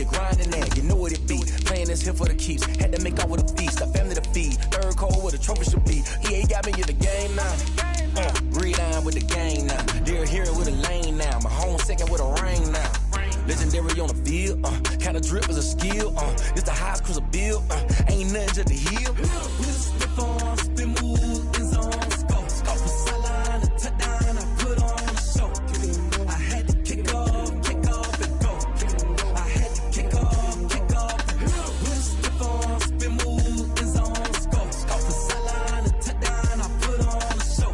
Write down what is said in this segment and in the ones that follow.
you're grinding that, you know what it be. Playing this here for the keeps, had to make out with a feast, a family to feed. Third cold where the trophy should be. EA got me in the game now. Read on with the game now. Dear hero with a lane now. My home second with a ring now. Legendary on the field, kinda drip is a skill, it's the highest cruiser bill, ain't nothing just to heal. Spin on, spin move, in zone, scope for sideline, a touchdown, I put on a show. I had to kick off and go. I had to kick off and go. Spin on, spin move, in zone, scope for sideline, a touchdown, I put on a show.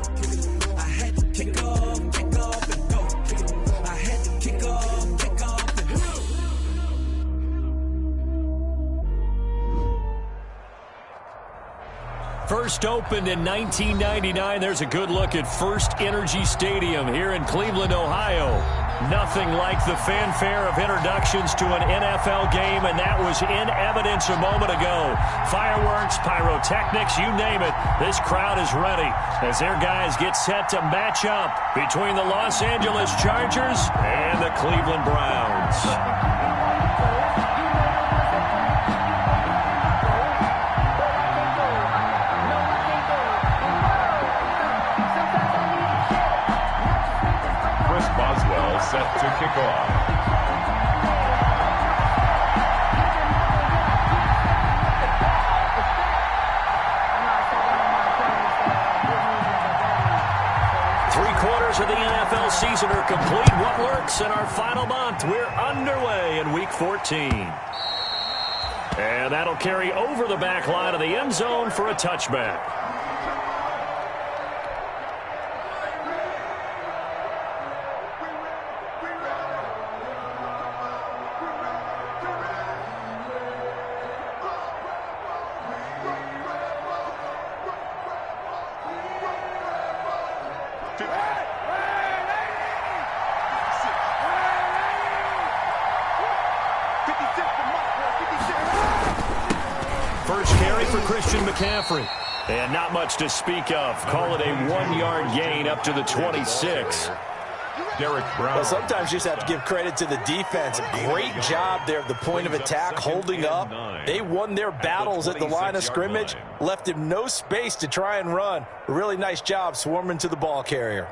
I had to kick off and go. I had to kick off. First opened in 1999. There's a good look at First Energy Stadium here in Cleveland, Ohio. Nothing like the fanfare of introductions to an NFL game, and that was in evidence a moment ago. Fireworks, pyrotechnics, you name it. This crowd is ready as their guys get set to match up between the Los Angeles Chargers and the Cleveland Browns. Set to kick off. Three-quarters of the NFL season are complete. What lurks in our final month? We're underway in Week 14. And that'll carry over the back line of the end zone for a touchback. First carry for Christian McCaffrey. And not much to speak of. Call it a 1-yard gain up to the 26. Derek Brown. Well, sometimes you just have to give credit to the defense. Great job there at the point of attack, holding up. They won their battles at the line of scrimmage, left him no space to try and run. A really nice job swarming to the ball carrier.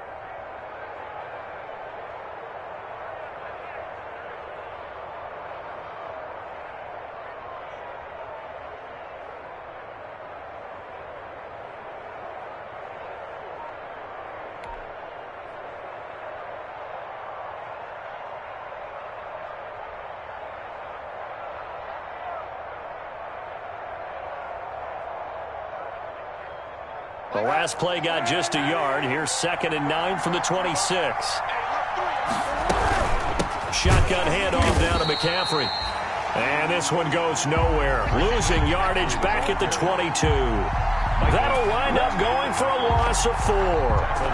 The last play got just a yard. Here's 2nd and 9 from the 26. Shotgun handoff down to McCaffrey. And this one goes nowhere. Losing yardage back at the 22. That'll wind up going for a loss of 4.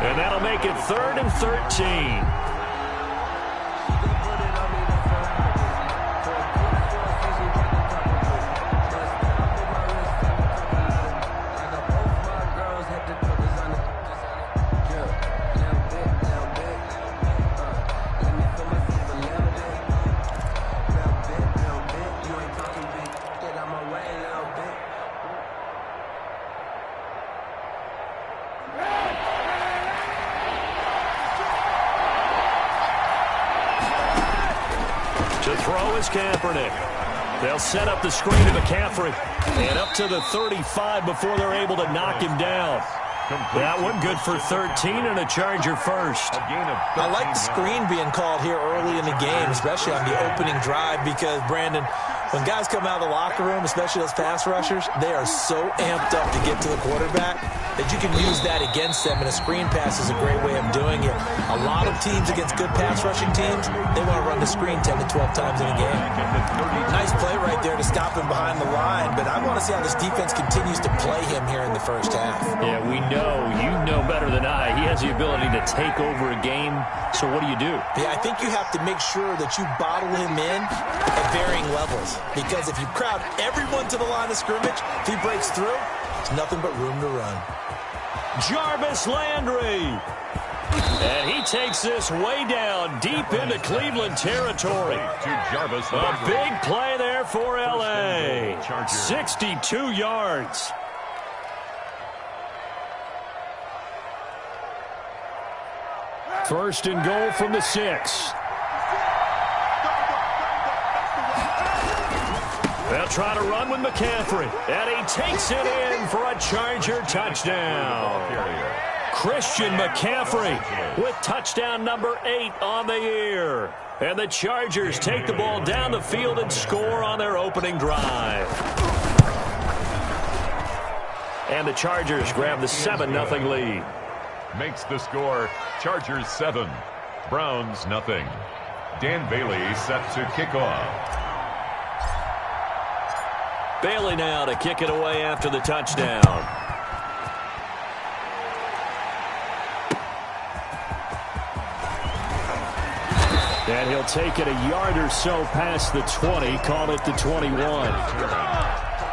And that'll make it 3rd and 13. To throw is Kaepernick. They'll set up the screen to McCaffrey. And up to the 35 before they're able to knock him down. That one good for 13 and a Charger first. I like the screen being called here early in the game, especially on the opening drive, because, Brandon, when guys come out of the locker room, especially those pass rushers, they are so amped up to get to the quarterback that you can use that against them, and a screen pass is a great way of doing it. A lot of teams against good pass rushing teams, they want to run the screen 10 to 12 times in a game. Nice play right there to stop him behind the line, but I want to see how this defense continues to play him here in the first half. Yeah, we know. You know better than I. He has the ability to take over a game, so what do you do? Yeah, I think you have to make sure that you bottle him in at varying levels, because if you crowd everyone to the line of scrimmage, if he breaks through, it's nothing but room to run. Jarvis Landry. And he takes this way down, deep into Cleveland territory. A big play there for L.A. 62 yards. First and goal from the 6. They'll try to run with McCaffrey. And he takes it in for a Charger touchdown. Christian McCaffrey with touchdown number 8 on the year. And the Chargers take the ball down the field and score on their opening drive. And the Chargers grab the 7-0 lead. Makes the score Chargers 7, Browns nothing. Dan Bailey set to kick off. Bailey now to kick it away after the touchdown. And he'll take it a yard or so past the 20, call it the 21.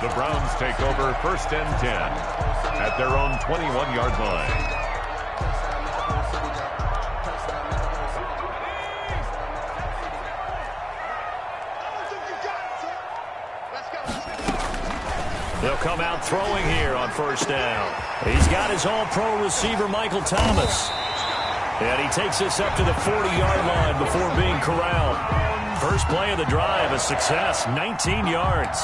The Browns take over 1st and 10 at their own 21-yard line. They'll come out throwing here on 1st down. He's got his all-pro receiver, Michael Thomas. And he takes this up to the 40-yard line before being corralled. First play of the drive, a success, 19 yards.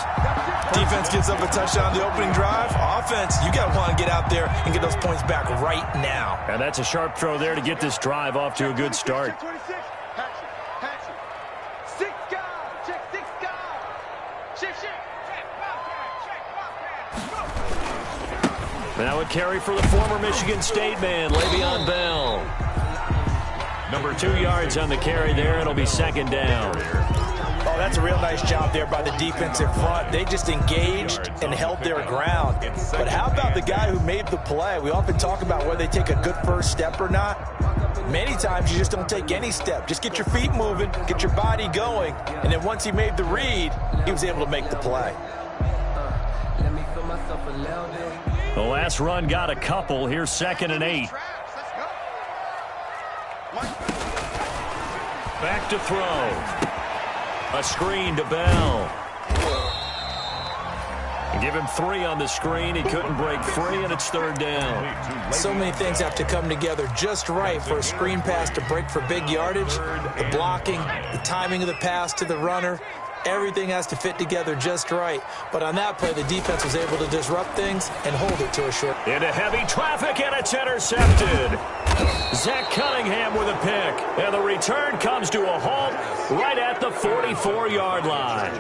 Defense gives up a touchdown on the opening drive. Offense, you got to want to get out there and get those points back right now. And that's a sharp throw there to get this drive off to a good start. Now a carry for the former Michigan State man, Le'Veon Bell. Number 2 yards on the carry there. It'll be 2nd down. Oh, that's a real nice job there by the defensive front. They just engaged and held their ground. But how about the guy who made the play? We often talk about whether they take a good first step or not. Many times you just don't take any step. Just get your feet moving, get your body going. And then once he made the read, he was able to make the play. The last run got a couple. Here's 2nd and 8. Back to throw. A screen to Bell. Give him 3 on the screen. He couldn't break free, and it's 3rd down. So many things have to come together just right for a screen pass to break for big yardage. The blocking, the timing of the pass to the runner. Everything has to fit together just right. But on that play, the defense was able to disrupt things and hold it to a short. Into heavy traffic, and it's intercepted. Zach Cunningham with a pick. And the return comes to a halt right at the 44-yard line.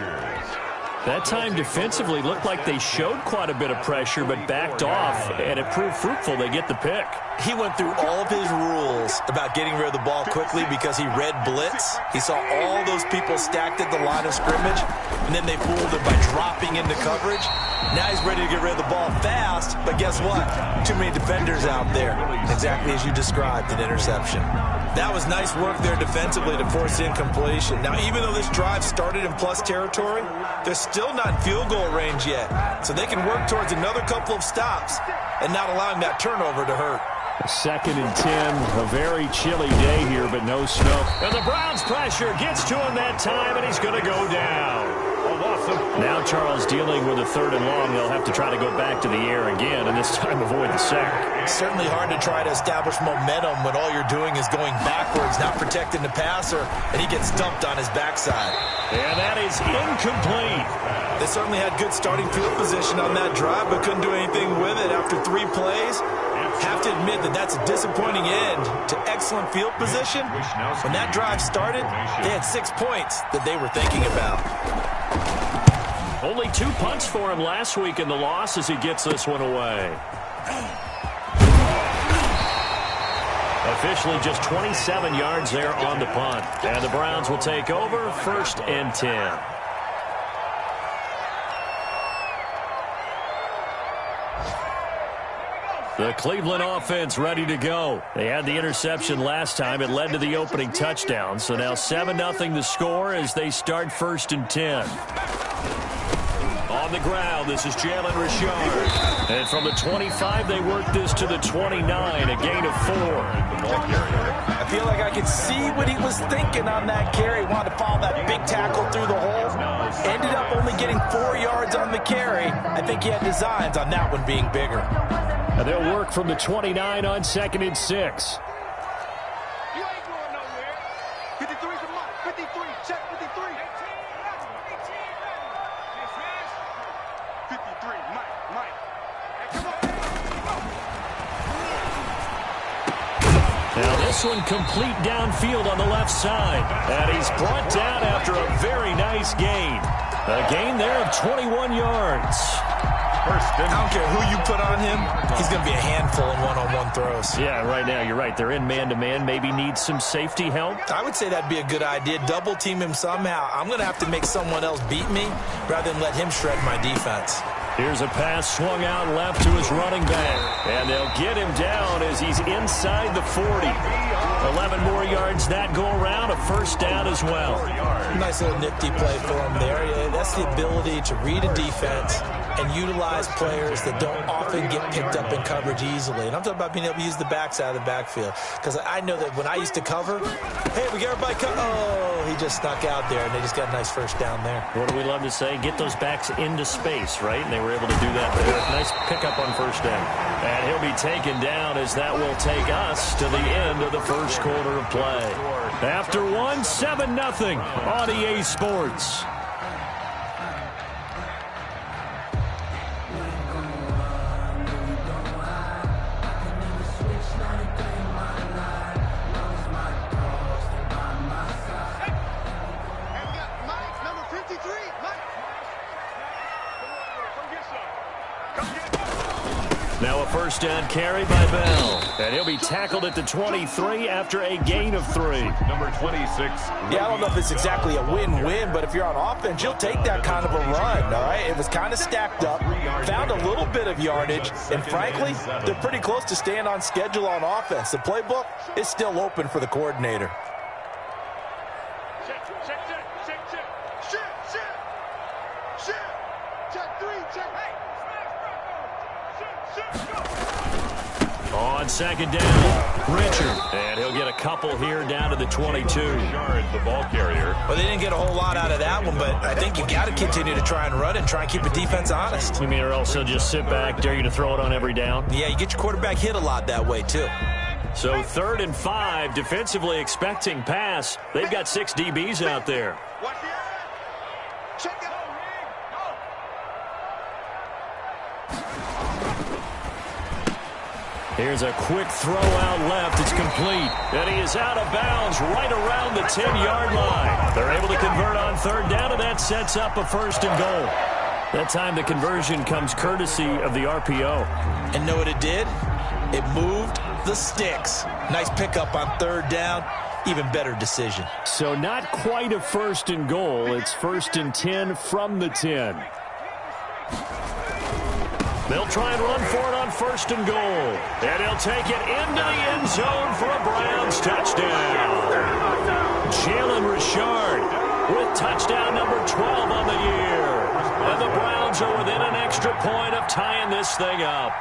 That time defensively looked like they showed quite a bit of pressure but backed off, and it proved fruitful. They get the pick. He went through all of his rules about getting rid of the ball quickly because he read blitz. He saw all those people stacked at the line of scrimmage, and then they fooled him by dropping into coverage. Now he's ready to get rid of the ball fast, but guess what? Too many defenders out there. Exactly as you described, an interception. That was nice work there defensively to force incompletion. Now, even though this drive started in plus territory, they're still not in field goal range yet. So they can work towards another couple of stops and not allowing that turnover to hurt. 2nd and 10, a very chilly day here, but no snow. And the Browns pressure gets to him that time, and he's going to go down. Now Charles dealing with a 3rd and long. They'll have to try to go back to the air again, and this time avoid the sack. It's certainly hard to try to establish momentum when all you're doing is going backwards, not protecting the passer, and he gets dumped on his backside. And that is incomplete. They certainly had good starting field position on that drive, but couldn't do anything with it after 3 plays. Have to admit that that's a disappointing end to excellent field position. When that drive started, they had 6 points that they were thinking about. Only 2 punts for him last week in the loss as he gets this one away. Officially just 27 yards there on the punt. And the Browns will take over 1st and 10. The Cleveland offense ready to go. They had the interception last time. It led to the opening touchdown. So now 7-0 the score as they start 1st and 10. On the ground, this is Jalen Richard. And from the 25, they work this to the 29, a gain of 4. I feel like I could see what he was thinking on that carry. Wanted to follow that big tackle through the hole. Ended up only getting 4 yards on the carry. I think he had designs on that one being bigger. And they'll work from the 29 on 2nd and 6. You ain't going nowhere. 53's a mark. 53. Check 53. 53. Mike. Hey, come on. Now this one complete downfield on the left side. And he's brought down after a very nice gain. A gain there of 21 yards. I don't care who you put on him. He's going to be a handful in one-on-one throws. Yeah, right now you're right. They're in man-to-man. Maybe need some safety help. I would say that'd be a good idea. Double team him somehow. I'm going to have to make someone else beat me rather than let him shred my defense. Here's a pass swung out left to his running back. And they'll get him down as he's inside the 40. 11 more yards that go around. A first down as well. Nice little nifty play for him there. Yeah, that's the ability to read a defense and utilize players that don't often get picked up in coverage easily. And I'm talking about being able to use the backside of the backfield. Because I know that when I used to cover, hey, we got everybody covered. Oh, he just snuck out there, and they just got a nice first down there. What do we love to say? Get those backs into space, right? And they were able to do that there. Nice pickup on first down. And he'll be taken down as that will take us to the end of the first quarter of play. After 7-0 on EA Sports. Now a first down carry by Bell. And he'll be tackled at the 23 after a gain of 3. Number 26. Yeah, I don't know if it's exactly a win-win, but if you're on offense, you'll take that kind of a run, all right? It was kind of stacked up, found a little bit of yardage, and frankly, they're pretty close to staying on schedule on offense. The playbook is still open for the coordinator. On second down, Richard. And he'll get a couple here down to the 22. The ball carrier. Well, they didn't get a whole lot out of that one, but I think you got to continue to try and run and try and keep the defense honest. You mean, or else he'll just sit back, dare you to throw it on every down? Yeah, you get your quarterback hit a lot that way, too. So 3rd and 5, defensively expecting pass. They've got 6 DBs out there. Watch the eye. Check it out. Here's a quick throw out left. It's complete. And he is out of bounds right around the 10-yard line. They're able to convert on 3rd down, and that sets up a 1st and goal. That time the conversion comes courtesy of the RPO. And know what it did? It moved the sticks. Nice pickup on 3rd down. Even better decision. So not quite a 1st and goal. It's 1st and 10 from the 10. They'll try and run for it on 1st and goal. And he'll take it into the end zone for a Browns touchdown. Jalen Richard with touchdown number 12 on the year. And the Browns are within an extra point of tying this thing up.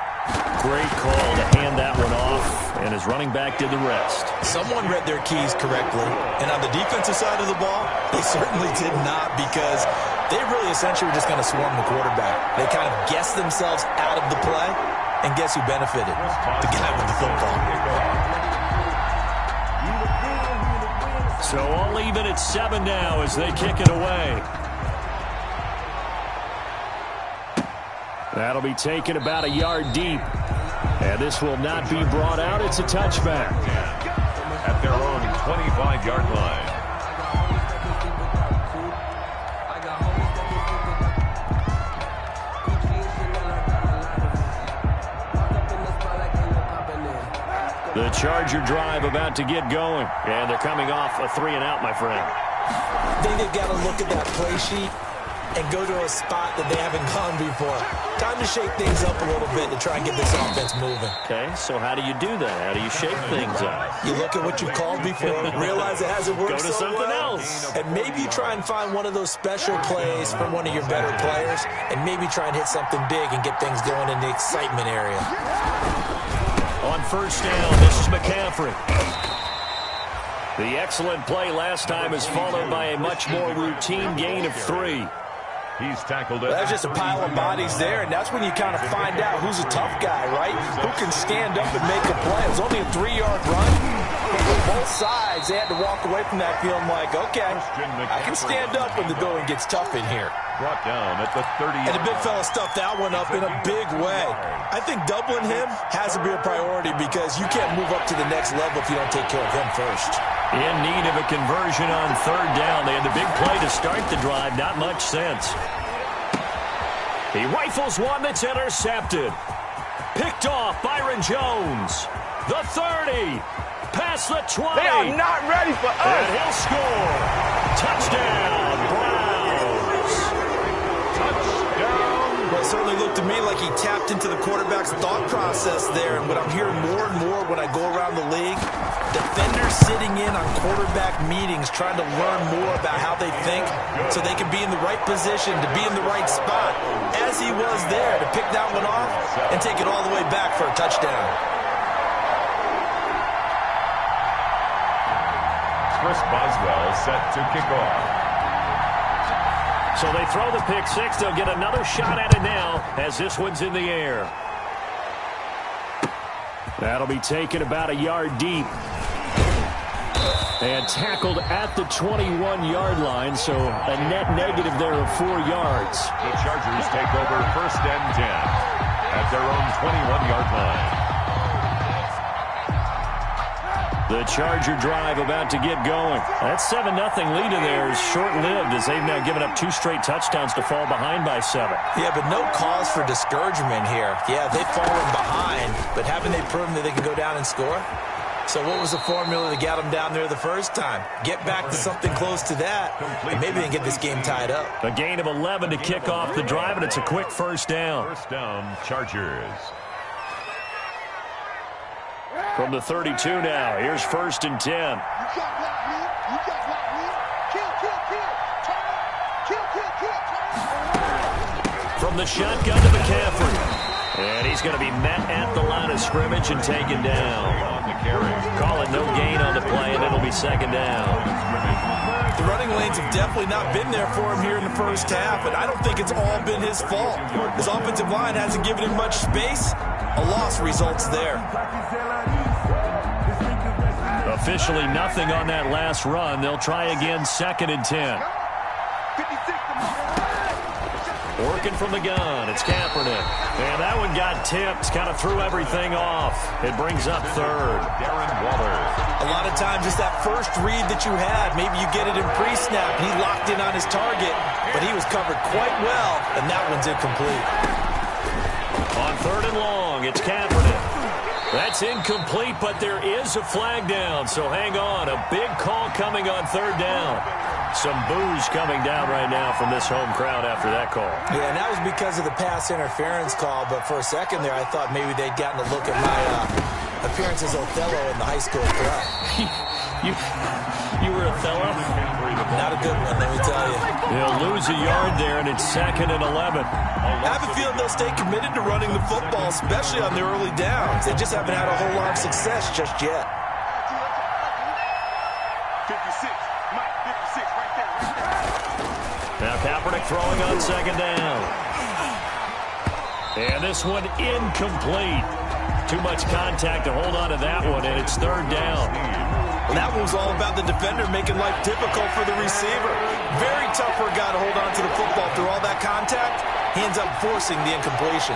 Great call to hand that one off, and his running back did the rest. Someone read their keys correctly, and on the defensive side of the ball, they certainly did not, because they really essentially were just going to swarm the quarterback. They kind of guessed themselves out of the play, and guess who benefited? The guy with the football. So all even at 7 now as they kick it away. That'll be taken about a yard deep. And this will not be brought out. It's a touchback. At their own 25-yard line. The Charger drive about to get going. And they're coming off a 3-and-out, my friend. I think they've got to look at that play sheet and go to a spot that they haven't gone before. Time to shake things up a little bit to try and get this offense moving. Okay, so how do you do that? How do you shake things up? You look at what you called before, realize it hasn't worked Go to so something well, else. and maybe you try and find one of those special plays from one of your better players, and maybe try and hit something big and get things going in the excitement area. On first down, this is McCaffrey. The excellent play last time is followed by a much more routine gain of 3. He's tackled it. That's just a pile of bodies there, and that's when you kind of find out who's a tough guy, right? Who can stand up and make a play. It was only a 3-yard run. Both sides, they had to walk away from that feeling like, okay, I can stand up when the going gets tough in here. Brought down at the 30. And the big fella stuffed that one up in a big way. I think doubling him has to be a priority because you can't move up to the next level if you don't take care of him first. In need of a conversion on third down. They had the big play to start the drive. Not much sense. He rifles one that's intercepted. Picked off Byron Jones. The 30. Past the 20. They are not ready for us. And he'll score. Touchdown, Browns. Touchdown. Well, it certainly looked to me like he tapped into the quarterback's thought process there. And what I'm hearing more and more when I go around the league, defenders sitting in on quarterback meetings trying to learn more about how they think so they can be in the right position to be in the right spot, as he was there to pick that one off and take it all the way back for a touchdown. Chris Boswell set to kick off. So they throw the pick six. They'll get another shot at it now as this one's in the air. That'll be taken about a yard deep. And tackled at the 21-yard line, so a net negative there of 4 yards. The Chargers take over first and 10 at their own 21-yard line. The Charger drive about to get going. That 7-0 lead in there is short-lived as they've now given up 2 straight touchdowns to fall behind by 7. Yeah, but no cause for discouragement here. Yeah, they've fallen behind, but haven't they proven that they can go down and score? So what was the formula that got them down there the first time? Get back to something close to that, and maybe they can get this game tied up. A gain of 11 to kick off the drive, and it's a quick first down. First down, Chargers. From the 32 now, here's first and 10. You got block, man. You got block, man. Kill. Turn up. Kill. From the shotgun to McCaffrey. And he's going to be met at the line of scrimmage and taken down. On the carry. Call it no gain on the play, and it'll be second down. The running lanes have definitely not been there for him here in the first half, and I don't think it's all been his fault. His offensive line hasn't given him much space. A loss results there. Officially nothing on that last run. They'll try again, second and 10. 56 to me. Working from the gun, it's Kaepernick. And that one got tipped, kind of threw everything off. It brings up third. Darren Waller. A lot of times, just that first read that you had, maybe you get it in pre-snap, and he locked in on his target, but he was covered quite well, and that one's incomplete. On third and long, it's Kaepernick. That's incomplete, but there is a flag down, so hang on. A big call coming on third down. Some boos coming down right now from this home crowd after that call. Yeah, and that was because of the pass interference call, but for a second there, I thought maybe they'd gotten a look at my appearance as Othello in the high school play. You were Othello? Not a good one, let me tell you. They'll lose a yard there, and it's second and 11. I have a feeling they'll stay committed to running the football, especially on the early downs. They just haven't had a whole lot of success just yet. 56. Mike, 56 right there. Now Kaepernick throwing on second down. And this one incomplete. Too much contact to hold on to that one, and it's third down. And that one was all about the defender making life difficult for the receiver. Very tough for a guy to hold on to the football through all that contact. He ends up forcing the incompletion.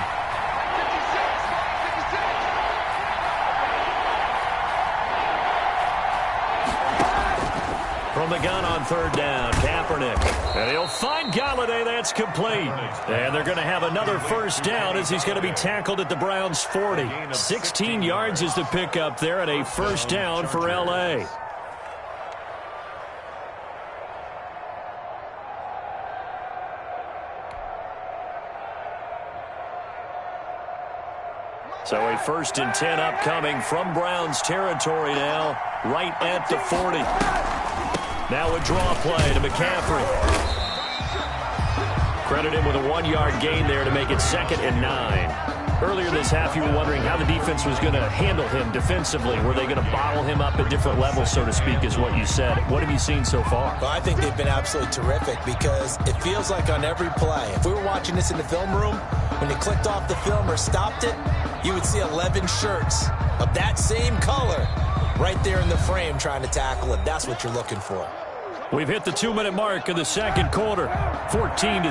From the gun on third down, Kaepernick. And he'll find Galladay. That's complete. And they're going to have another first down as he's going to be tackled at the Browns' 40. 16 yards is the pickup there and a first down for L.A. So a 1st and 10 upcoming from Browns territory now, right at the 40. Now a draw play to McCaffrey. Credit him with a 1-yard gain there to make it 2nd and 9. Earlier this half, you were wondering how the defense was going to handle him defensively. Were they going to bottle him up at different levels, so to speak, is what you said. What have you seen so far? Well, I think they've been absolutely terrific because it feels like on every play, if we were watching this in the film room, when you clicked off the film or stopped it, you would see 11 shirts of that same color right there in the frame trying to tackle it. That's what you're looking for. We've hit the 2-minute mark of the second quarter, 14-7.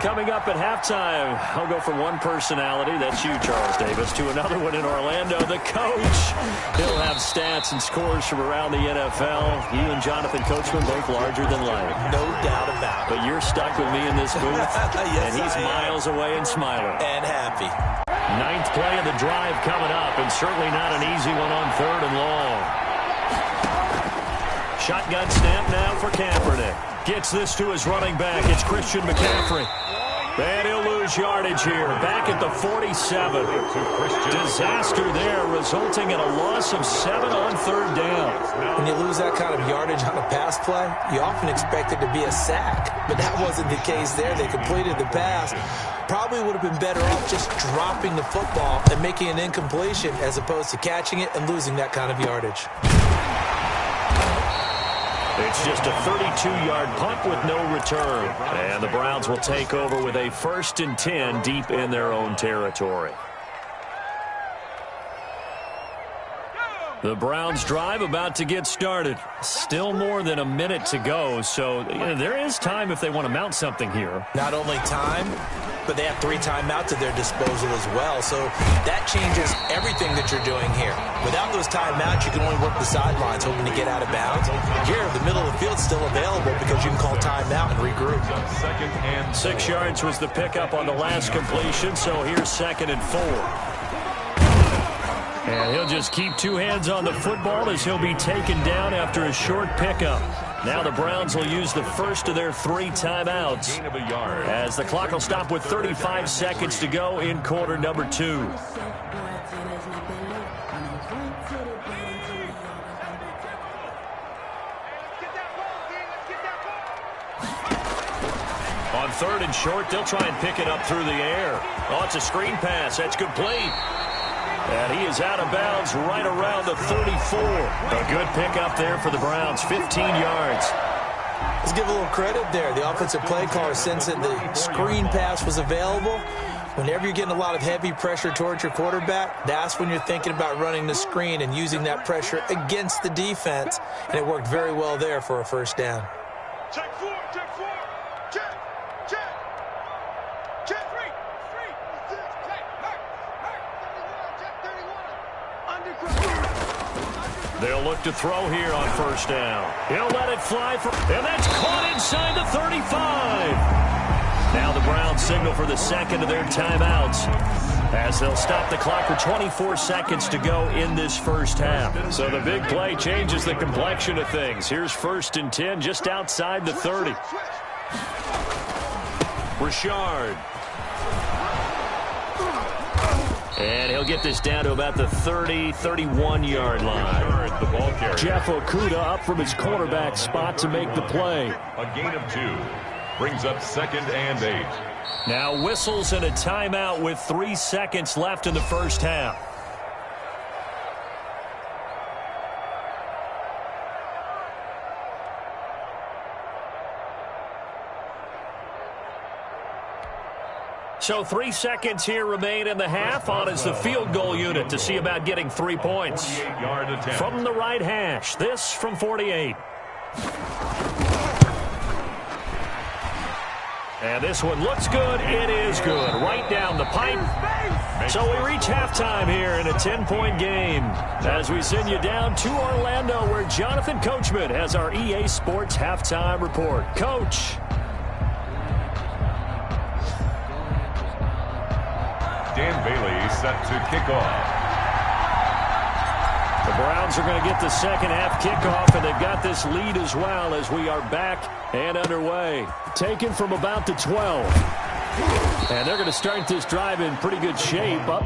Coming up at halftime, I'll go from one personality, that's you, Charles Davis, to another one in Orlando, the coach. He'll have stats and scores from around the NFL. You and Jonathan Coachman both larger than life. No doubt about it. But you're stuck with me in this booth, yes, and he's miles away and smiling. And happy. 9th play of the drive coming up, and certainly not an easy one on 3rd and long. Shotgun snap now for Kaepernick. Gets this to his running back. It's Christian McCaffrey. And he'll lose yardage here. Back at the 47. Disaster there, resulting in a loss of 7 on 3rd down. When you lose that kind of yardage on a pass play, you often expect it to be a sack. But that wasn't the case there. They completed the pass. Probably would have been better off just dropping the football and making an incompletion as opposed to catching it and losing that kind of yardage. It's just a 32-yard punt with no return. And the Browns will take over with a 1st and 10 deep in their own territory. The Browns drive about to get started. Still more than a minute to go, so there is time if they want to mount something here. Not only time, but they have 3 timeouts at their disposal as well, so that changes everything that you're doing here. Without those timeouts, you can only work the sidelines, hoping to get out of bounds. Here, the middle of the field's still available because you can call timeout and regroup. 6 yards was the pickup on the last completion, so here's 2nd and 4. And he'll just keep 2 hands on the football as he'll be taken down after a short pickup. Now the Browns will use the first of their 3 timeouts as the clock will stop with 35 seconds to go in quarter number 2. On 3rd and short, they'll try and pick it up through the air. Oh, it's a screen pass. That's complete. And he is out of bounds right around the 34. A good pickup there for the Browns, 15 yards. Let's give a little credit there. The offensive play caller, since the screen pass was available, whenever you're getting a lot of heavy pressure towards your quarterback, that's when you're thinking about running the screen and using that pressure against the defense. And it worked very well there for a 1st down. Check 4, check 4. Check, check. Check 3. They'll look to throw here on 1st down. He'll let it fly, and that's caught inside the 35. Now the Browns signal for the 2nd of their timeouts as they'll stop the clock with 24 seconds to go in this 1st half. So the big play changes the complexion of things. Here's 1st and 10 just outside the 30. Richard. And he'll get this down to about the 30, 31-yard line. The ball carrier. Jeff Okudah up from his cornerback spot to make the play. A gain of 2. Brings up 2nd and 8. Now whistles and a timeout with 3 seconds left in the 1st half. So 3 seconds here remain in the half. On is the field goal unit to see about getting 3 points. From the right hash, this from 48. And this one looks good. It is good. Right down the pipe. So we reach halftime here in a 10-point game as we send you down to Orlando where Jonathan Coachman has our EA Sports halftime report. Coach. Dan Bailey set to kick off. The Browns are going to get the 2nd half kickoff, and they've got this lead as well as we are back and underway. Taken from about the 12. And they're going to start this drive in pretty good shape. Up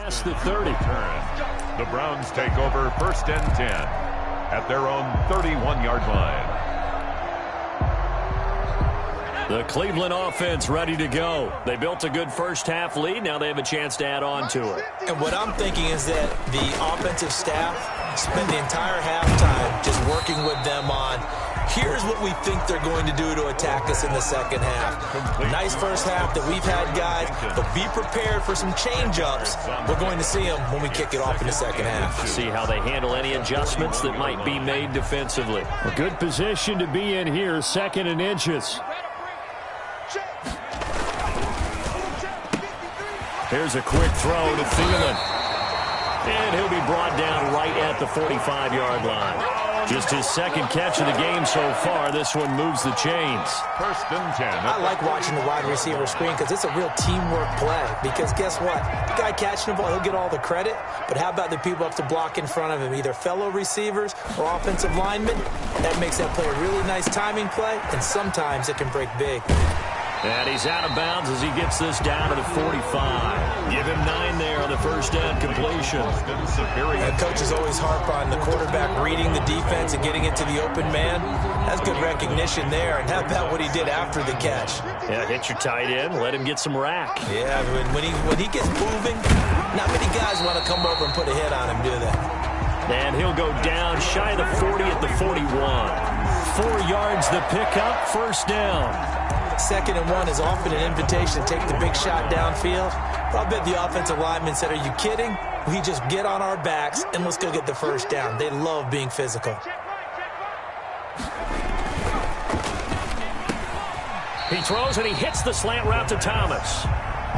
past the 30. The Browns take over 1st and 10 at their own 31-yard line. The Cleveland offense ready to go. They built a good first-half lead. Now they have a chance to add on to it. And what I'm thinking is that the offensive staff spent the entire halftime just working with them on, here's what we think they're going to do to attack us in the second half. Nice first half that we've had, guys, but be prepared for some change-ups. We're going to see them when we kick it off in the second half. See how they handle any adjustments that might be made defensively. A good position to be in here, 2nd and inches. Here's a quick throw to Thielen. And he'll be brought down right at the 45-yard line. Just his second catch of the game so far. This one moves the chains. 1st and 10. I like watching the wide receiver screen because it's a real teamwork play. Because guess what? The guy catching the ball, he'll get all the credit. But how about the people up to block in front of him, either fellow receivers or offensive linemen? That makes that play a really nice timing play, and sometimes it can break big. And he's out of bounds as he gets this down to the 45. Give him 9 there on the first down completion. And coaches always harp on the quarterback reading the defense and getting into the open man. That's good recognition there. And how about what he did after the catch? Yeah, hit your tight end, let him get some rack. Yeah, when he gets moving, not many guys want to come over and put a hit on him, do they? And he'll go down shy of the 40 at the 41. 4 yards the pickup, first down. 2nd and 1 is often an invitation to take the big shot downfield. But I'll bet the offensive lineman said, are you kidding? We just get on our backs and let's go get the first down. They love being physical. He throws and he hits the slant route to Thomas.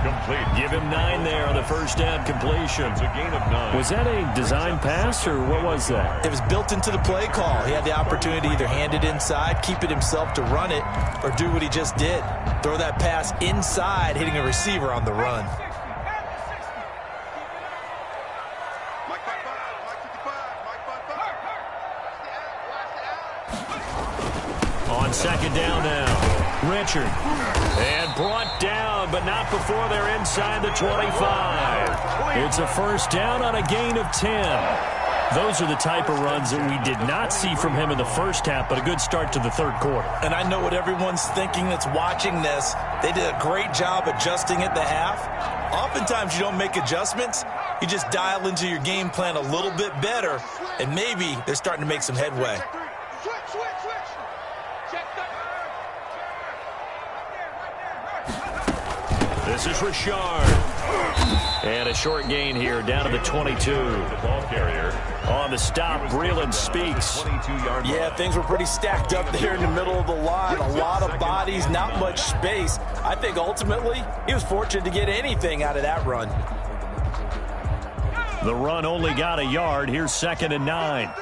Complete. Give him 9 there on the first down completion. It's a gain of 9. Was that a design pass, or what was that? It was built into the play call. He had the opportunity to either hand it inside, keep it himself to run it, or do what he just did. Throw that pass inside, hitting a receiver on the run. On 2nd down now. Richard. And brought down, but not before they're inside the 25. It's a first down on a gain of 10. Those are the type of runs that we did not see from him in the first half, but a good start to the 3rd quarter. And I know what everyone's thinking that's watching this. They did a great job adjusting at the half. Oftentimes you don't make adjustments. You just dial into your game plan a little bit better, and maybe they're starting to make some headway. This is Richard. And a short gain here down to the 22. The ball carrier. On the stop, Breland Speaks. 22-yard line. Yeah, things were pretty stacked up there in the middle of the line. A lot of bodies, not much space. I think ultimately he was fortunate to get anything out of that run. The run only got a yard. Here's 2nd and 9.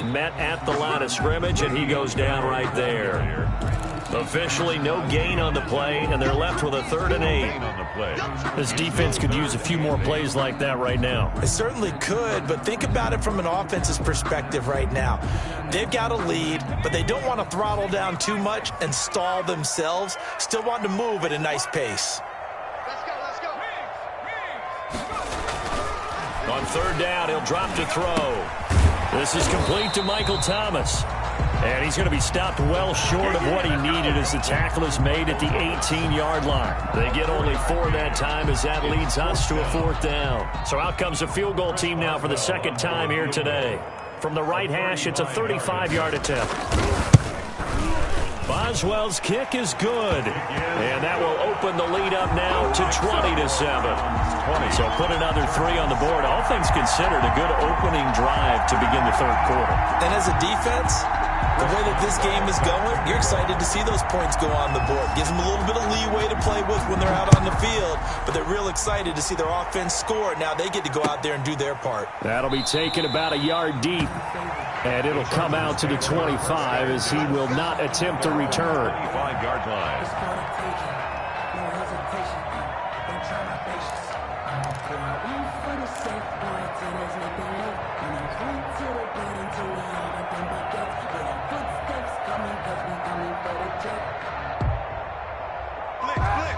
Met at the line of scrimmage, and he goes down right there. Officially no gain on the play, and they're left with a 3rd and 8. This defense could use a few more plays like that right now. It certainly could, but think about it from an offense's perspective right now. They've got a lead, but they don't want to throttle down too much and stall themselves. Still want to move at a nice pace. Let's go. On 3rd down, he'll drop to throw. This is complete to Michael Thomas. And he's going to be stopped well short of what he needed as the tackle is made at the 18-yard line. They get only 4 that time as that leads us to a 4th down. So out comes a field goal team now for the 2nd time here today. From the right hash, it's a 35-yard attempt. Boswell's kick is good. And that will open the lead up now to 20-7. So put another 3 on the board. All things considered, a good opening drive to begin the 3rd quarter. And as a defense, the way that this game is going, you're excited to see those points go on the board. Gives them a little bit of leeway to play with when they're out on the field, but they're real excited to see their offense score. Now they get to go out there and do their part. That'll be taken about a yard deep, and it'll come out to the 25 as he will not attempt to return. 5-yard line.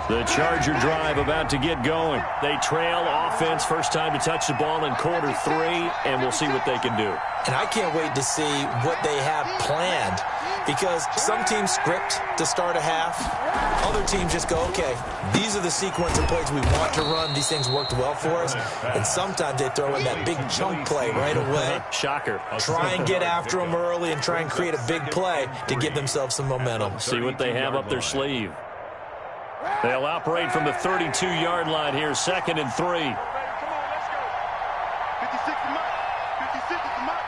The Charger drive about to get going. They trail offense, first time to touch the ball in quarter 3, and we'll see what they can do. And I can't wait to see what they have planned, because some teams script to start a half. Other teams just go, okay, these are the sequence of plays we want to run. These things worked well for us. And sometimes they throw in that big chunk play right away. Shocker. Try and get after them early and try and create a big play to give themselves some momentum. See what they have up their sleeve. They'll operate from the 32-yard line here, 2nd and 3. Come on, let's go. 56 is mine. 56 is mine.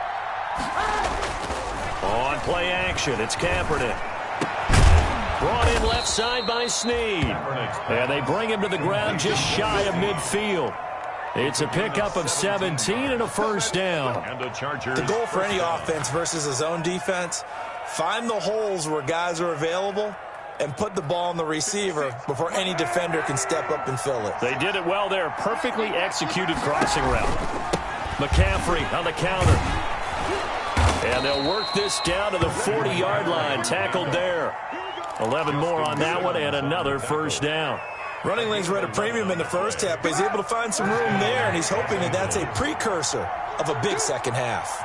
On play action, it's Kaepernick. Brought in left side by Snead. And they bring him to the ground just shy of midfield. It's a pickup of 17 and a first down. The goal for any offense versus a zone defense, find the holes where guys are available and put the ball on the receiver before any defender can step up and fill it. They did it well there. Perfectly executed crossing route. McCaffrey on the counter. And they'll work this down to the 40-yard line. Tackled there. 11 more on that one and another first down. Running lanes were at a premium in the first half, but he's able to find some room there, and he's hoping that that's a precursor of a big second half.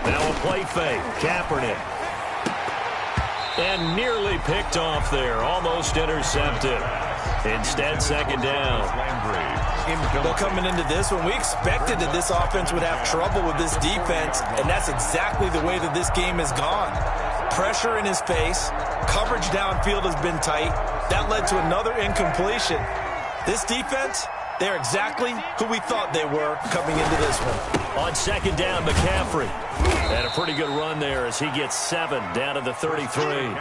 Now a play fake. Kaepernick. And nearly picked off there. Almost intercepted. Instead, second down. Well, coming into this one, we expected that this offense would have trouble with this defense, and that's exactly the way that this game has gone. Pressure in his face. Coverage downfield has been tight. That led to another incompletion. This defense, they're exactly who we thought they were coming into this one. On second down, McCaffrey. And a pretty good run there as he gets 7 down to the 33.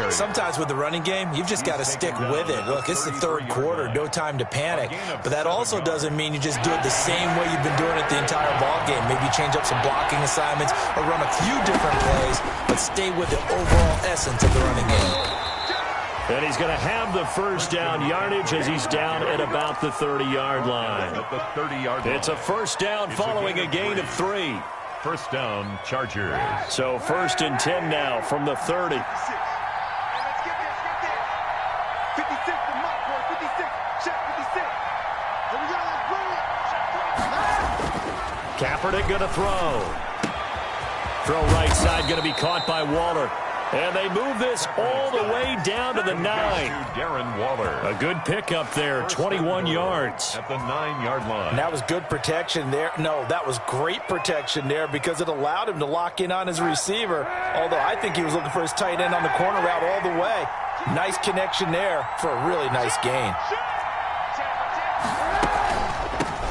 Sometimes with the running game, you've just got to stick with it. Look, it's the third quarter, no time to panic. But that also doesn't mean you just do it the same way you've been doing it the entire ball game. Maybe change up some blocking assignments or run a few different plays, but stay with the overall essence of the running game. And he's going to have the first down yardage as he's down at about the 30-yard line. It's a first down following a gain of 3. First down, Chargers. So 1st and 10 now from the 30. Let's get there. 56 to Mike, boy. 56. Check 56. Here we go. Let's Kaepernick going to throw. Throw right side going to be caught by Waller. And they move this all the way down to the 9. Darren Waller. A good pickup there, 21 yards. At the 9-yard line. And that was good protection there. No, that was great protection there because it allowed him to lock in on his receiver. Although I think he was looking for his tight end on the corner route all the way. Nice connection there for a really nice gain.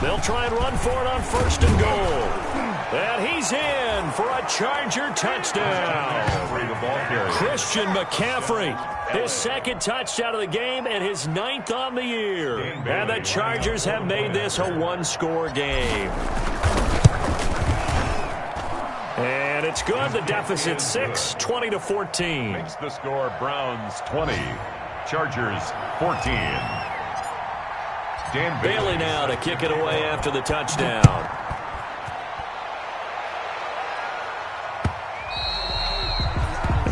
They'll try and run for it on 1st and goal. And he's in for a Charger touchdown. Christian McCaffrey, his 2nd touchdown of the game and his 9th on the year. And the Chargers have made this a 1-score game. And it's good. The deficit 6, 20-14. Makes the score Browns 20, Chargers 14. Dan Bailey now to kick it away after the touchdown.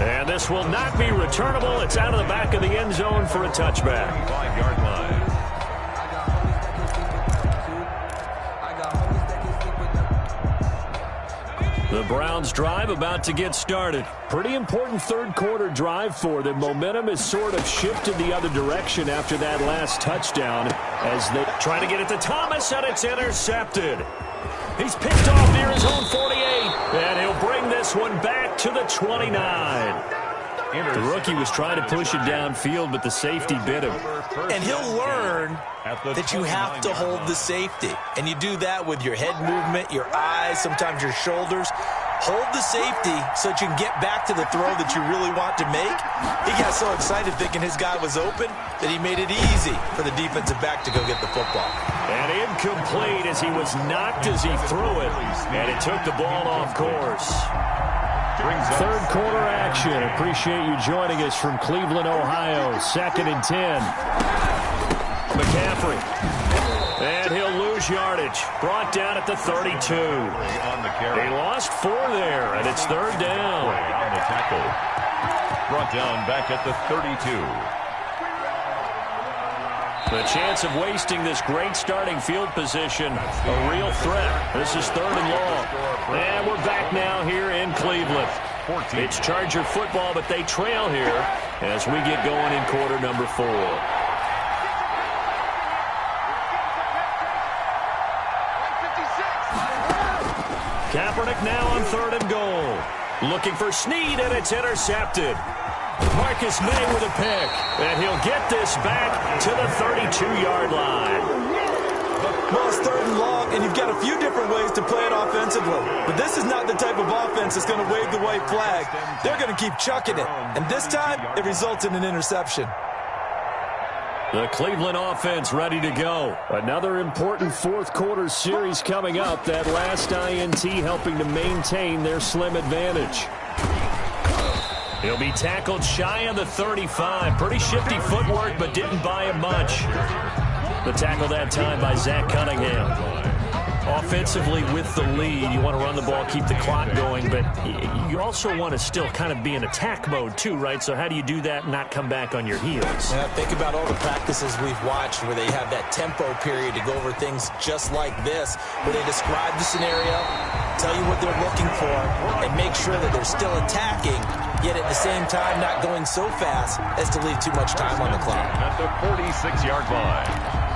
And this will not be returnable. It's out of the back of the end zone for a touchback. 5-yard line. The Browns drive about to get started. Pretty important third quarter drive for them. Momentum has sort of shifted the other direction after that last touchdown as they try to get it to Thomas, and it's intercepted. He's picked off near his own 48, and he'll bring this one back to the 29. The rookie was trying to push it downfield, but the safety bit him. And he'll learn that you have to hold the safety. And you do that with your head movement, your eyes, sometimes your shoulders. Hold the safety so that you can get back to the throw that you really want to make. He got so excited thinking his guy was open that he made it easy for the defensive back to go get the football. And incomplete as he was knocked as he threw it. And it took the ball off course. Third quarter action. Appreciate you joining us from Cleveland, Ohio. 2nd and 10. McCaffrey. And he'll lose yardage. Brought down at the 32. He lost 4 there, and it's 3rd down. On the tackle. Brought down back at the 32. The chance of wasting this great starting field position, a real threat. This is 3rd and long. And we're back now here in Cleveland. It's Charger football, but they trail here as we get going in quarter number 4. Kaepernick now on 3rd and goal. Looking for Snead, and it's intercepted. Marcus May with a pick, and he'll get this back to the 32-yard line. Well, it's 3rd and long, and you've got a few different ways to play it offensively. But this is not the type of offense that's going to wave the white flag. They're going to keep chucking it. And this time, it results in an interception. The Cleveland offense ready to go. Another important fourth-quarter series coming up. That last INT helping to maintain their slim advantage. He'll be tackled shy of the 35. Pretty shifty footwork, but didn't buy him much. The tackle that time by Zach Cunningham. Offensively with the lead, you want to run the ball, keep the clock going, but you also want to still kind of be in attack mode too, right? So how do you do that and not come back on your heels? Yeah, think about all the practices we've watched where they have that tempo period to go over things just like this, where they describe the scenario, tell you what they're looking for, and make sure that they're still attacking, yet at the same time not going so fast as to leave too much time on the clock. At the 46-yard line.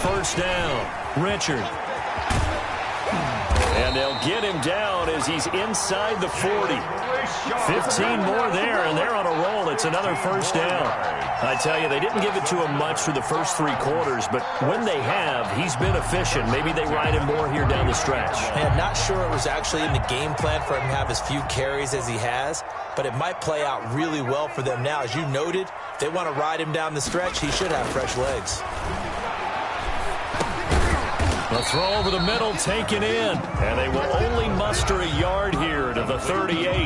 First down, Richard. And they'll get him down as he's inside the 40. 15 more there, and they're on a roll. It's another first down. I tell you, they didn't give it to him much for the first 3 quarters, but when they have, he's been efficient. Maybe they ride him more here down the stretch. I'm not sure it was actually in the game plan for him to have as few carries as he has, but it might play out really well for them now. As you noted, if they want to ride him down the stretch, he should have fresh legs. The throw over the middle taken in, and they will only muster a yard here to the 38.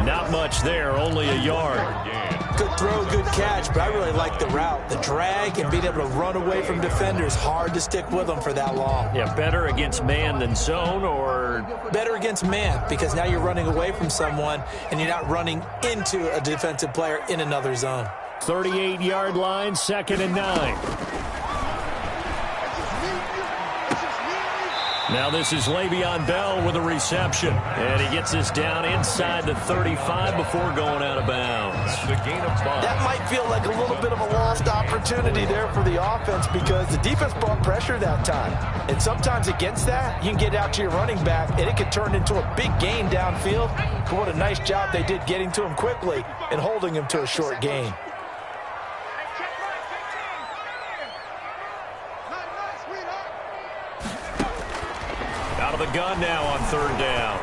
Not much there, only a yard. Good throw, good catch, but I really like the route. The drag and being able to run away from defenders, hard to stick with them for that long. Yeah, better against man than zone, or? Better against man, because now you're running away from someone, and you're not running into a defensive player in another zone. 38-yard line, 2nd and 9. Now this is Le'Veon Bell with a reception. And he gets this down inside the 35 before going out of bounds. The gain of 5. That might feel like a little bit of a lost opportunity there for the offense because the defense brought pressure that time. And sometimes against that, you can get out to your running back, and it can turn into a big gain downfield. But what a nice job they did getting to him quickly and holding him to a short gain. Out of the gun now on 3rd down.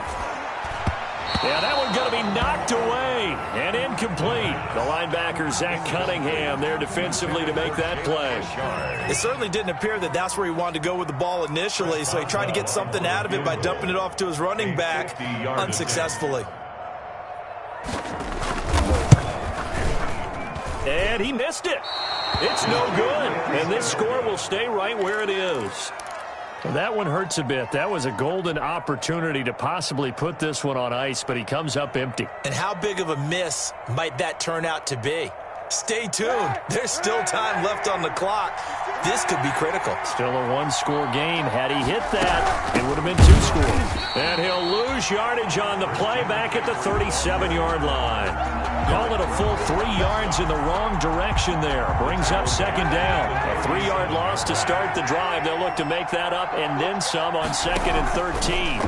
Yeah, that one's going to be knocked away and incomplete. The linebacker, Zach Cunningham, there defensively to make that play. It certainly didn't appear that that's where he wanted to go with the ball initially, so he tried to get something out of it by dumping it off to his running back unsuccessfully. And he missed it. It's no good. And this score will stay right where it is. Well, that one hurts a bit. That was a golden opportunity to possibly put this one on ice, but he comes up empty. And how big of a miss might that turn out to be? Stay tuned. There's still time left on the clock. This could be critical. Still a 1-score game. Had he hit that, it would have been 2 scores. And he'll lose yardage on the play back at the 37-yard line. Call it a full 3 yards in the wrong direction there. Brings up 2nd down. A 3-yard loss to start the drive. They'll look to make that up and then some on 2nd and 13.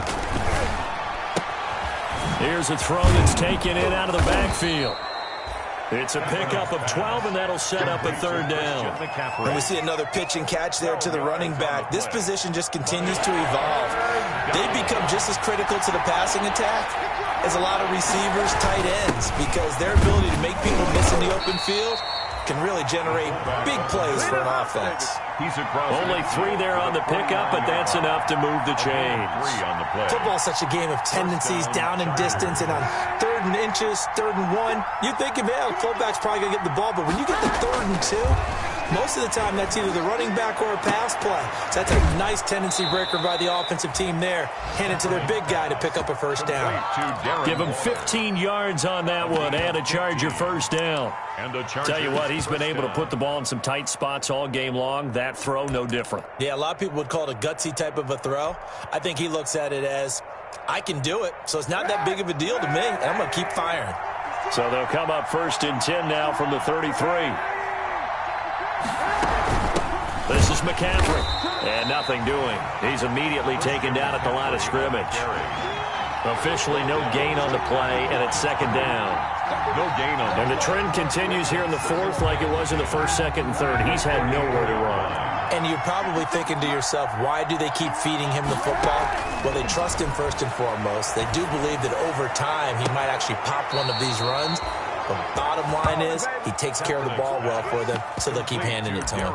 Here's a throw that's taken in out of the backfield. It's a pickup of 12, and that'll set up a 3rd down. And we see another pitch and catch there to the running back. This position just continues to evolve. They've become just as critical to the passing attack as a lot of receivers, tight ends, because their ability to make people miss in the open field can really generate big plays for an offense. Only 3 there on the pickup, but that's enough to move the chains. Football is such a game of tendencies, down and distance, and on 3rd and inches, 3rd and 1, you think, man, the fullback's probably going to get the ball, but when you get to 3rd and 2, Most of the time, that's either the running back or a pass play. So that's a nice tendency breaker by the offensive team there. Hand it to their big guy to pick up a first down. Give him 15 yards on that one and a Charger first down. Tell you what, he's been able to put the ball in some tight spots all game long. That throw, no different. Yeah, a lot of people would call it a gutsy type of a throw. I think he looks at it as, I can do it, so it's not that big of a deal to me, and I'm going to keep firing. So they'll come up 1st and 10 now from the 33. This is McCaffrey, and nothing doing. He's immediately taken down at the line of scrimmage. Officially no gain on the play, and it's 2nd down. No gain on. And the trend continues here in the 4th like it was in the 1st, 2nd, and 3rd. He's had nowhere to run. And you're probably thinking to yourself, why do they keep feeding him the football? Well, they trust him first and foremost. They do believe that over time he might actually pop one of these runs. The bottom line is he takes care of the ball well for them, so they'll keep handing it to him.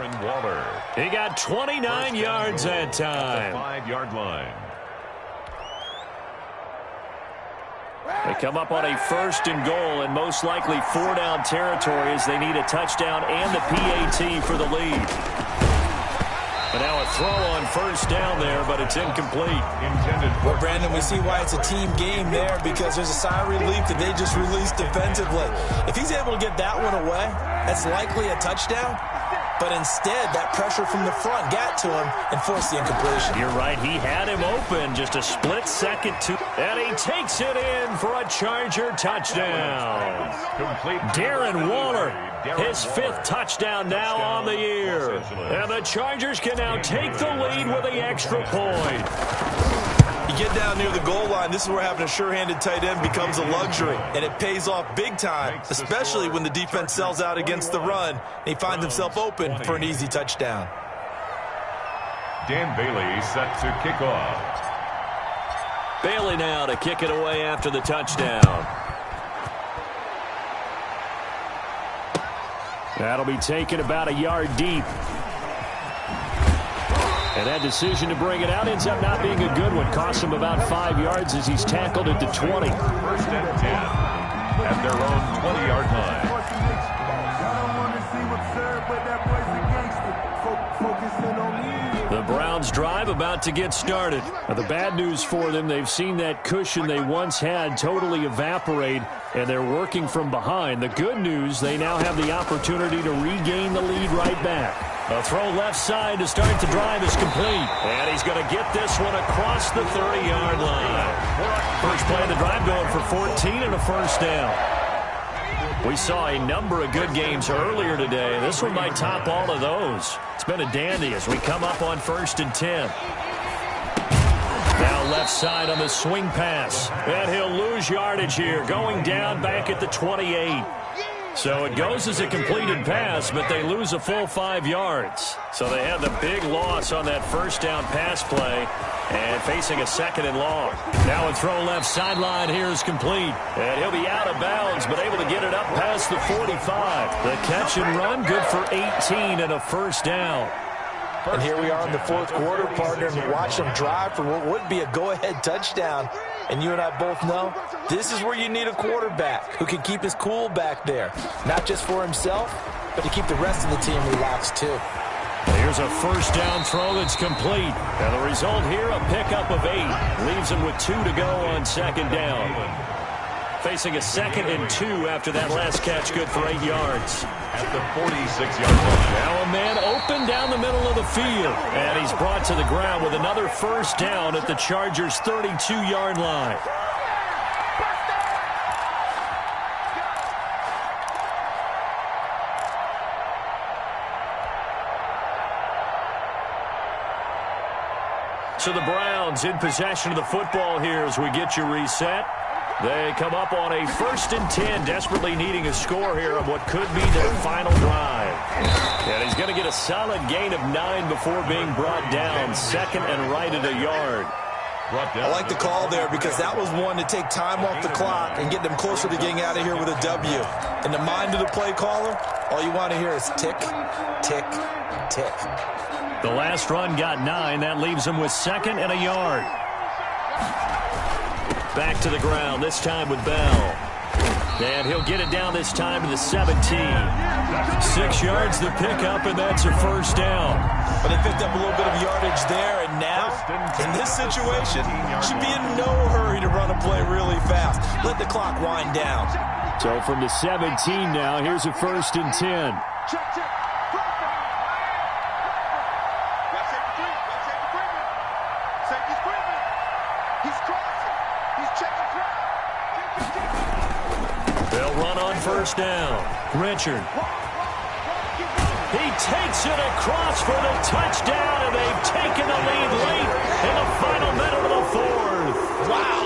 He got 29 yards that time. 5-yard line. They come up on a 1st and goal, and most likely 4-down territory as they need a touchdown and the PAT for the lead. And now a throw on 1st down there, but it's incomplete. Well, Brandon, we see why it's a team game there, because there's a sigh of relief that they just released defensively. If he's able to get that one away, that's likely a touchdown. But instead, that pressure from the front got to him and forced the incompletion. You're right. He had him open. Just a split second. And he takes it in for a Charger touchdown. Darren Waller, his 5th touchdown now on the year. And the Chargers can now take the lead with the extra point. You get down near the goal line, this is where having a sure-handed tight end becomes a luxury, and it pays off big time, especially when the defense sells out against the run, and he finds himself open for an easy touchdown. Dan Bailey set to kick off. Bailey now to kick it away after the touchdown. That'll be taken about a yard deep. And that decision to bring it out ends up not being a good one. Costs him about 5 yards as he's tackled at the 20. 1st and 10 at their own 20-yard line. The Browns drive about to get started. Now, the bad news for them, they've seen that cushion they once had totally evaporate, and they're working from behind. The good news, they now have the opportunity to regain the lead right back. A throw left side to start the drive is complete. And he's going to get this one across the 30-yard line. First play of the drive going for 14 and a first down. We saw a number of good games earlier today. This one might top all of those. It's been a dandy as we come up on 1st and 10. Now left side on the swing pass. And he'll lose yardage here, going down back at the 28. So it goes as a completed pass, but they lose a full 5 yards. So they had the big loss on that 1st down pass play and facing a 2nd and long. Now a throw left sideline here is complete. And he'll be out of bounds, but able to get it up past the 45. The catch and run, good for 18 and a first down. And here we are in the 4th quarter, partner, and watch them drive for what would be a go-ahead touchdown. And you and I both know this is where you need a quarterback who can keep his cool back there. Not just for himself, but to keep the rest of the team relaxed too. Here's a 1st down throw that's complete. And the result here, a pickup of 8. Leaves him with 2 to go on 2nd down. Facing a 2nd and 2 after that last catch, good for 8 yards. At the 46-yard line. Now a man open down the middle of the field. And he's brought to the ground with another 1st down at the Chargers' 32-yard line. So the Browns in possession of the football here as we get you reset. They come up on a 1st and 10, desperately needing a score here on what could be their final drive. And he's going to get a solid gain of 9 before being brought down. 2nd and right at a yard. I like the call there because that was one to take time off the clock and get them closer to getting out of here with a W. In the mind of the play caller, all you want to hear is tick, tick, tick. The last run got 9. That leaves him with 2nd and a yard. Back to the ground, this time with Bell. And he'll get it down this time to the 17. 6 yards the pickup, and that's a first down. But they picked up a little bit of yardage there, and now, in this situation, should be in no hurry to run a play really fast. Let the clock wind down. So from the 17 now, here's a 1st and 10. They'll run on 1st down. Richard. He takes it across for the touchdown, and they've taken the lead late in the final minute of the 4th. Wow.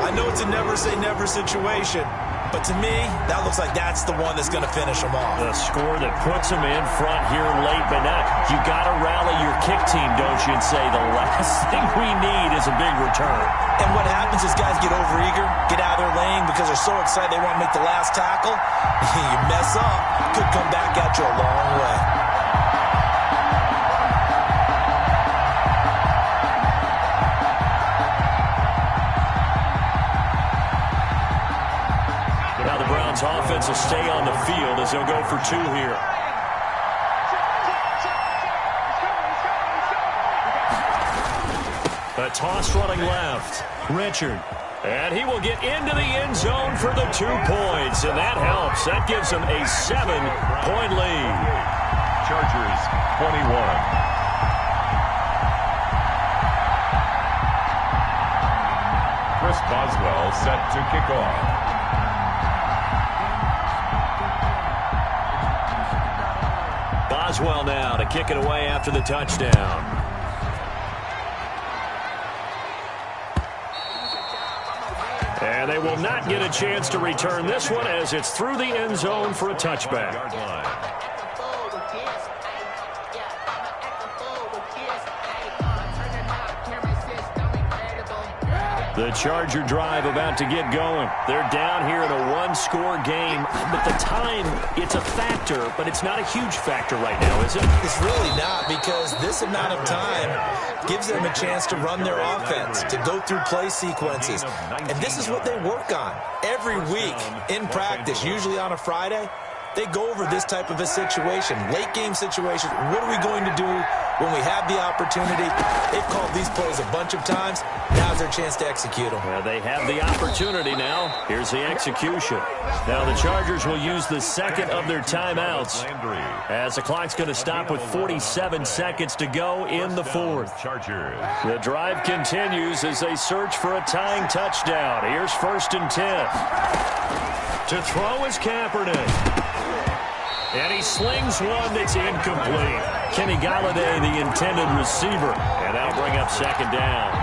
I know it's a never-say-never situation, but to me, that looks like that's the one that's going to finish them off. The score that puts them in front here late, but now you got to rally your kick team, don't you, and say the last thing we need is a big return. And what happens is guys get overeager, get out of their lane because they're so excited they want to make the last tackle. You mess up, could come back at you a long way. Now the Browns offense will stay on the field as they'll go for 2 here. A toss running left. Richard. And he will get into the end zone for the 2 points. And that helps. That gives them a 7-point lead. Chargers 21. Chris Boswell set to kick off. Boswell now to kick it away after the touchdown. And they will not get a chance to return this one as it's through the end zone for a touchback. The Charger drive about to get going. They're down here in a 1-score game, but the time, it's a factor, but it's not a huge factor right now, is it? It's really not, because this amount of time gives them a chance to run their offense, to go through play sequences. And this is what they work on every week in practice, usually on a Friday. They go over this type of a situation, late game situation. What are we going to do when we have the opportunity? They've called these plays a bunch of times. Now's their chance to execute them. Well, they have the opportunity now. Here's the execution. Now the Chargers will use the second of their timeouts as the clock's going to stop with 47 seconds to go in the 4th. The drive continues as they search for a tying touchdown. Here's 1st and 10. To throw is Kaepernick. And he slings one that's incomplete. Kenny Galladay, the intended receiver. And that'll bring up 2nd down.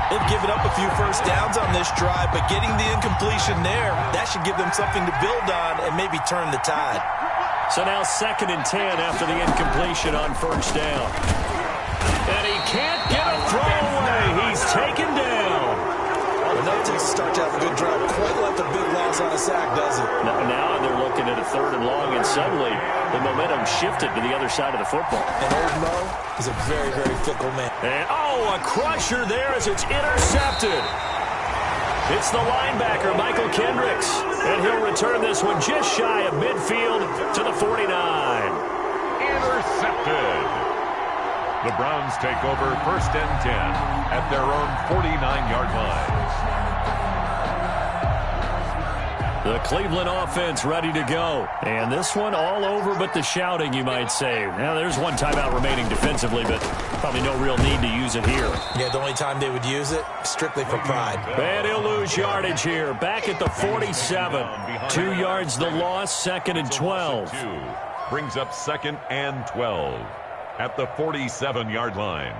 They've given up a few first downs on this drive, but getting the incompletion there, that should give them something to build on and maybe turn the tide. So now 2nd and 10 after the incompletion on 1st down. And he can't get a throw away. He's taken down. Well, no Texas start to have a good drive. Quite like a big loss on a sack, does it? Now they're looking at a 3rd and long, and suddenly the momentum shifted to the other side of the football. And old Mo is a very, very fickle man. And, a crusher there as it's intercepted. It's the linebacker, Michael Kendricks. And he'll return this one just shy of midfield to the 49. Intercepted. The Browns take over 1st and 10 at their own 49-yard line. The Cleveland offense ready to go. And this one all over but the shouting, you might say. Now, there's one timeout remaining defensively, but probably no real need to use it here. Yeah, the only time they would use it, strictly for pride. And he'll lose yardage here. Back at the 47. 2 yards the loss, 2nd and 12. Brings up 2nd and 12 at the 47-yard line.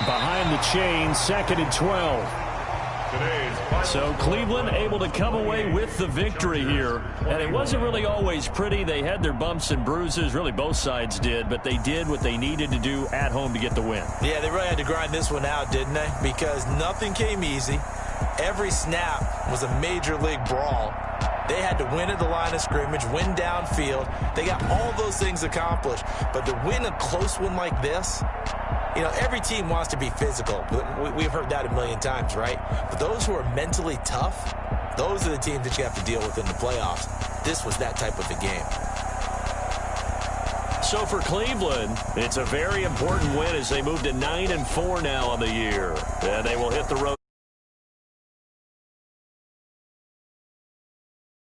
Behind the chain, 2nd and 12. So Cleveland able to come away with the victory here. And it wasn't really always pretty. They had their bumps and bruises. Really, both sides did. But they did what they needed to do at home to get the win. Yeah, they really had to grind this one out, didn't they? Because nothing came easy. Every snap was a major league brawl. They had to win at the line of scrimmage, win downfield. They got all those things accomplished. But to win a close one like this, You know, every team wants to be physical. We've heard that a million times, right? But those who are mentally tough, those are the teams that you have to deal with in the playoffs. This was that type of a game. So for Cleveland, it's a very important win as they move to 9-4 now on the year. And they will hit the road.